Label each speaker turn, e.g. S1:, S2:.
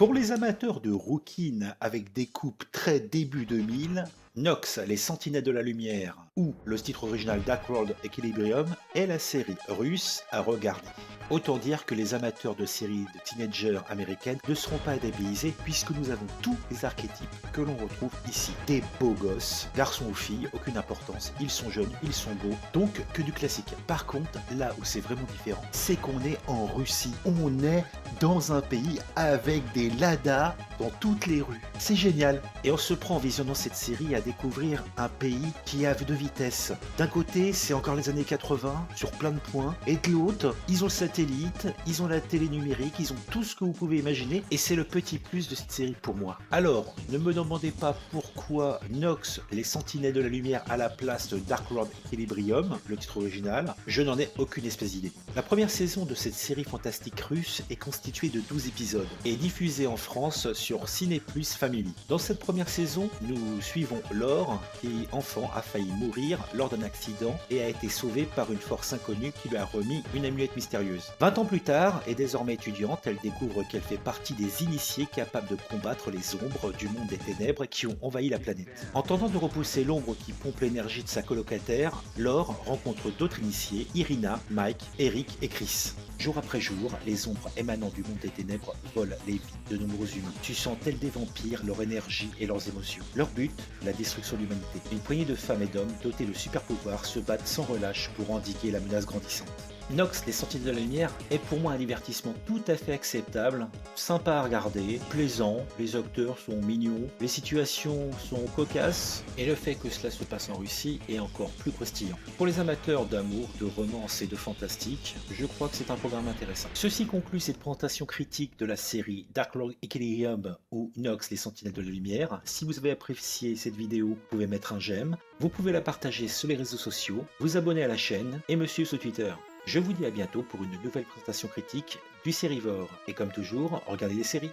S1: Pour les amateurs de rouquines avec des coupes très début 2000, Nox, les Sentinelles de la Lumière, ou le titre original Dark World Equilibrium est la série russe à regarder. Autant dire que les amateurs de séries de teenagers américaines ne seront pas dépaysés puisque nous avons tous les archétypes que l'on retrouve ici. Des beaux gosses, garçons ou filles, aucune importance, ils sont jeunes, ils sont beaux, donc que du classique. Par contre, là où c'est vraiment différent, c'est qu'on est en Russie. On est dans un pays avec des ladas dans toutes les rues. C'est génial. Et on se prend en visionnant cette série à découvrir un pays qui a deux vitesses. D'un côté, c'est encore les années 80 sur plein de points, et de l'autre, ils ont le satellite, ils ont la télé numérique, ils ont tout ce que vous pouvez imaginer, et c'est le petit plus de cette série pour moi. Alors, ne me demandez pas pourquoi Nox, les Sentinelles de la Lumière à la place de Dark World Equilibrium, le titre original, je n'en ai aucune espèce d'idée. La première saison de cette série fantastique russe est constituée de 12 épisodes et diffusée en France sur Ciné Plus Family. Dans cette première saison, nous suivons Laure qui, enfant, a failli mourir lors d'un accident et a été sauvée par une force inconnue qui lui a remis une amulette mystérieuse. 20 ans plus tard, et désormais étudiante, elle découvre qu'elle fait partie des initiés capables de combattre les ombres du monde des ténèbres qui ont envahi la planète. En tentant de repousser l'ombre qui pompe l'énergie de sa colocataire, Laure rencontre d'autres initiés, Irina, Mike, Eric et Chris. Jour après jour, les ombres émanant du monde des ténèbres volent les vies de nombreux humains, tuant tels des vampires leur énergie et leurs émotions. Leur but, la destruction de l'humanité. Une poignée de femmes et d'hommes dotés de super pouvoirs se battent sans relâche pour endiguer la menace grandissante. Nox, les Sentinelles de la Lumière, est pour moi un divertissement tout à fait acceptable, sympa à regarder, plaisant, les acteurs sont mignons, les situations sont cocasses, et le fait que cela se passe en Russie est encore plus croustillant. Pour les amateurs d'amour, de romance et de fantastique, je crois que c'est un programme intéressant. Ceci conclut cette présentation critique de la série Dark World Equilibrium ou Nox, les Sentinelles de la Lumière. Si vous avez apprécié cette vidéo, vous pouvez mettre un j'aime, vous pouvez la partager sur les réseaux sociaux, vous abonner à la chaîne et me suivre sur Twitter. Je vous dis à bientôt pour une nouvelle présentation critique du Sérivore. Et comme toujours, regardez les séries.